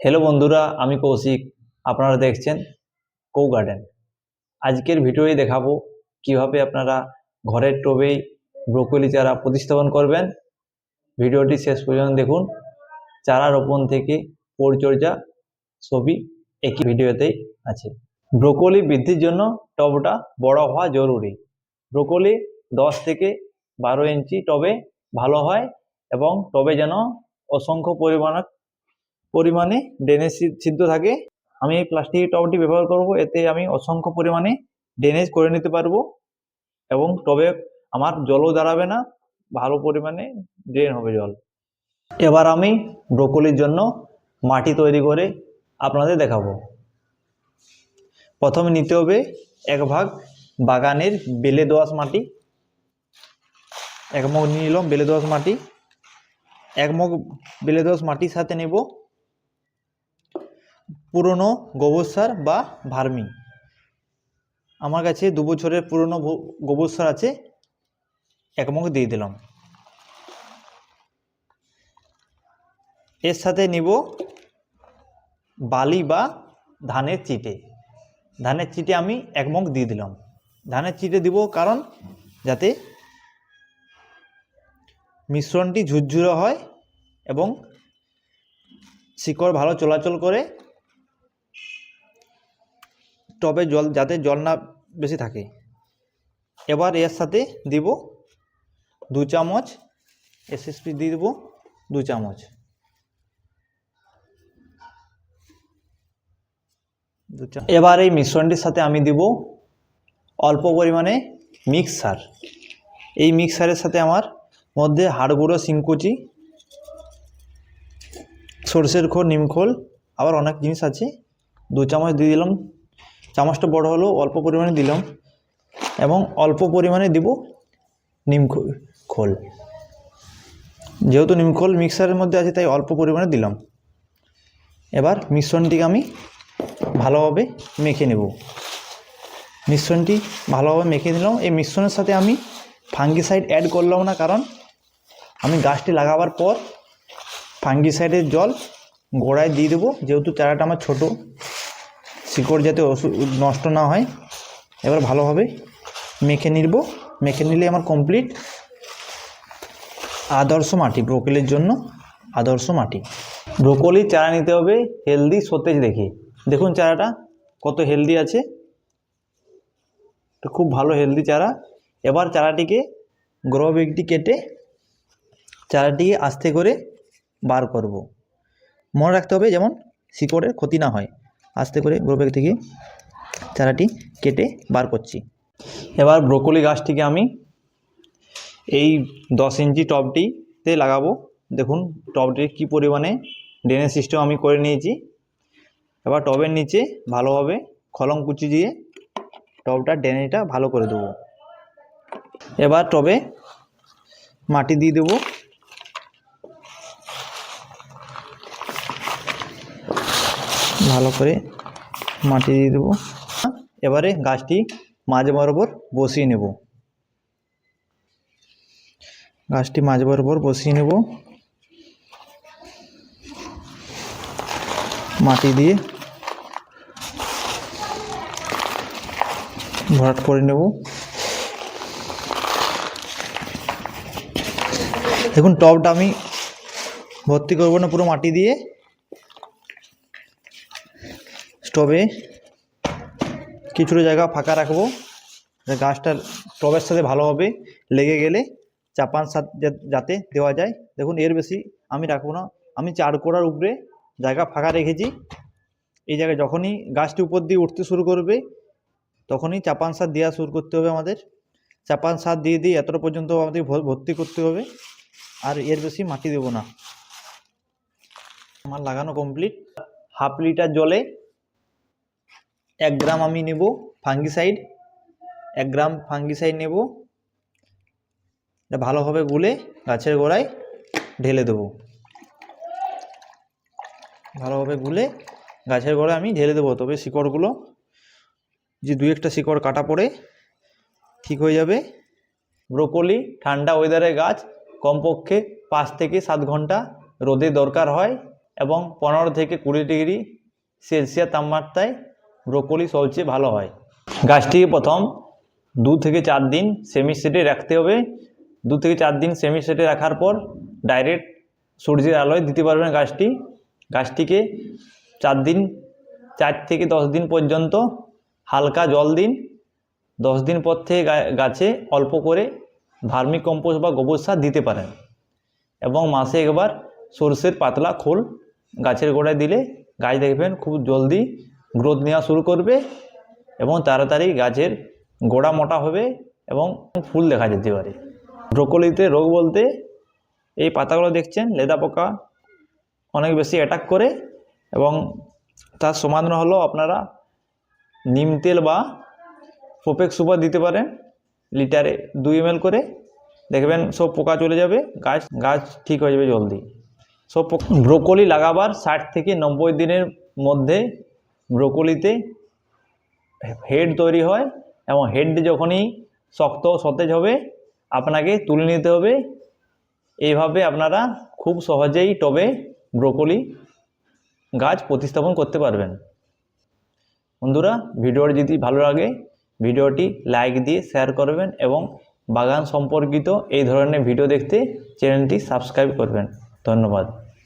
Hello बंधुरा आमी कौशिक आपनारा देखছেন कौ गार्डन। आजकेर भिडियोए देखाबो किभाबे आपनारा घरेर टबेई ब्रकोली चारा प्रतिस्थापन करबेन। भिडियोटी शेष पर्यन्त देखुन। चारा रोपण थेके परिचर्या सभी एक ही भिडियोतेई आछे। ब्रकोली बृद्धिर जन्य टबटा बड़ हওয়া जरूरी। ब्रकोली 10 থেকে 12 इंची टबे भालो हय एबं टबे जेन असंख्य परिमाणे ড্রেনেজ ছিদ্র থাকে। আমি এই প্লাস্টিকের টবটি ব্যবহার করব, এতে আমি অসংখ্য পরিমাণে ড্রেনেজ করে নিতে পারবো এবং টবে আমার জলও দাঁড়াবে না, ভালো পরিমাণে ড্রেন হবে জল। এবার আমি ব্রোকলির জন্য মাটি তৈরি করে আপনাদের দেখাবো। প্রথমে নিতে হবে 1 ভাগ বাগানের বেলে দোআঁশ মাটি। 1 মগ নিয়ে নিলাম বেলে দোআঁশ মাটি। 1 মগ বেলে দোআঁশ মাটির সাথে নেব পুরনো গোবর সার বা ভার্মি। আমার কাছে 2 বছরের পুরনো গোবর সার আছে, 1 মগ দিয়ে দিলাম। এর সাথে নিব বালি বা ধানের চিটে। ধানের চিটে আমি 1 মগ দিয়ে দিলাম। ধানের চিটে দিব কারণ যাতে মিশ্রণটি ঝুরঝুরে হয় এবং শিকড় ভালো চলাচল করে, টবে জল যাতে জল না বেশি থাকে। এবার এর সাথে দিব 2 চামচ এসএসপি দিয়ে দেব, 2 চামচ। এবার এই মিশ্রণটির সাথে আমি দিব অল্প পরিমাণে মিক্স সার। এই মিক্স সারের সাথে আমার মধ্যে হাড়গুঁড়ো শিংকুচি, সরষের খোল, নিমখোল, আবার অনেক জিনিস আছে। 2 চামচ দিয়ে দিলাম। চামচটা বড় হলো, অল্প পরিমাণে দিলাম এবং অল্প পরিমাণে দিব নিমখোল। যেহেতু নিমখোল মিক্সারের মধ্যে আছে তাই অল্প পরিমাণে দিলাম। এবার মিশ্রণটিকে আমি ভালোভাবে মেখে নেব। মিশ্রণটি ভালোভাবে মেখে নিলাম। এই মিশ্রণের সাথে আমি ফাঙ্গিসাইড অ্যাড করলাম না, কারণ আমি গাছটি লাগাবার পর ফাঙ্গিসাইডের জল গোড়ায় দিয়ে দেবো, যেহেতু চারাটা আমার ছোট, শিকড় যাতে নষ্ট না হয়। এবার ভালোভাবে মেখে নিব। মেখে নিলে আমার কমপ্লিট আদর্শ মাটি, ব্রোকলির জন্য আদর্শ মাটি। ব্রোকলির চারা নিতে হবে হেলদি সতেজ দেখে। দেখুন চারাটা কত হেলদি আছে, খুব ভালো হেলদি চারা। এবার চারাটিকে গ্রো ব্যাগটি কেটে চারাটিকে আস্তে করে বার করব। মনে রাখতে হবে যেমন শিকড়ের ক্ষতি না হয়। আস্তে করে গ্রো ব্যাগ থেকে চারাটি কেটে বার করছি। এবার ব্রোকলি গাছটিকে আমি এই 10 ইঞ্চি টবটিতে লাগাবো। দেখুন টবটির কী পরিমাণে ড্রেনেজ সিস্টেম আমি করে নিয়েছি। এবার টবের নিচে ভালোভাবে খলম কুচি দিয়ে টবটা ড্রেনেজটা ভালো করে দেবো। এবার টবে মাটি দিয়ে দেবো। ভালো করে মাটি দিয়ে দেবো। এবারে গাছটি মাঝ বরাবর বসিয়ে নেব। গাছটি মাঝ বরাবর বসিয়ে নেব, মাটি দিয়ে ভরাট করে নেব। দেখুন টবটা আমি ভর্তি করবো না পুরো মাটি দিয়ে। টবে কিছুটা জায়গা ফাঁকা রাখবো, গাছটা টবের সাথে ভালোভাবে লেগে গেলে চাপান সার যাতে দেওয়া যায়। দেখুন এর বেশি আমি রাখবো না, আমি 4 কোড়ার উপরে জায়গা ফাঁকা রেখেছি। এই জায়গায় যখনই গাছটি উপর দিয়ে উঠতে শুরু করবে তখনই চাপান সার দেওয়া শুরু করতে হবে আমাদের। চাপান সার দিয়ে দিয়ে এতটা পর্যন্ত আমাদের ভর্তি করতে হবে, আর এর বেশি মাটি দেব না। আমার লাগানো কমপ্লিট। হাফ লিটার জলে 1 গ্রাম আমি নেব ফাঙ্গিসাইড। 1 গ্রাম ফাঙ্গিসাইড নেব, ভালোভাবে গুলে গাছের গোড়ায় ঢেলে দেবো। ভালোভাবে গুলে গাছের গোড়ায় আমি ঢেলে দেবো। তবে শিকড়গুলো যে 2-1টা শিকড় কাটা পড়ে ঠিক হয়ে যাবে। ব্রোকলি ঠান্ডা ওয়েদারের গাছ, কমপক্ষে 5 থেকে 7 ঘন্টা রোদের দরকার হয়। এবং 15 থেকে 20 ডিগ্রি সেলসিয়াস তাপমাত্রায় ব্রোকলি সবচেয়ে ভালো হয়। গাছটিকে প্রথম 2 থেকে 4 দিন সেমি শেডে রাখতে হবে। 2 থেকে 4 দিন সেমি শেডে রাখার পর ডাইরেক্ট সূর্যের আলোয় দিতে পারবেন গাছটিকে 4 থেকে 10 দিন পর্যন্ত হালকা জল দিন। 10 দিন পর থেকে গাছে অল্প করে ভার্মি কম্পোস্ট বা গোবর সার দিতে পারেন এবং মাসে একবার সরষের পাতলা খোল গাছের গোড়ায় দিলে গাছ দেখবেন খুব জলদি গ্রোথ নেওয়া শুরু করবে এবং তাড়াতাড়ি গাছের গোড়া মোটা হবে এবং ফুল দেখা যেতে পারে। ব্রোকলিতে রোগ বলতে এই পাতাগুলো দেখছেন লেদা পোকা অনেক বেশি অ্যাটাক করে এবং তার সমাধান হলো আপনারা নিম তেল বা প্রোপেক্স সুপার দিতে পারেন লিটারে 2 ml করে, দেখবেন সব পোকা চলে যাবে, গাছ ঠিক হয়ে যাবে জলদি। ব্রোকলি লাগাবার 60 থেকে 90 দিনের মধ্যে ব্রোকলিতে হেড তৈরি হয় এবং হেড যখনই শক্ত সতেজ হবে আপনাকে তুলে নিতে হবে। এইভাবে আপনারা খুব সহজেই টবে ব্রোকলি গাছ প্রতিস্থাপন করতে পারবেন। বন্ধুরা, ভিডিওটি যদি ভালো লাগে ভিডিওটি লাইক দিয়ে শেয়ার করবেন এবং বাগান সম্পর্কিত এই ধরনের ভিডিও দেখতে চ্যানেলটি সাবস্ক্রাইব করবেন। ধন্যবাদ।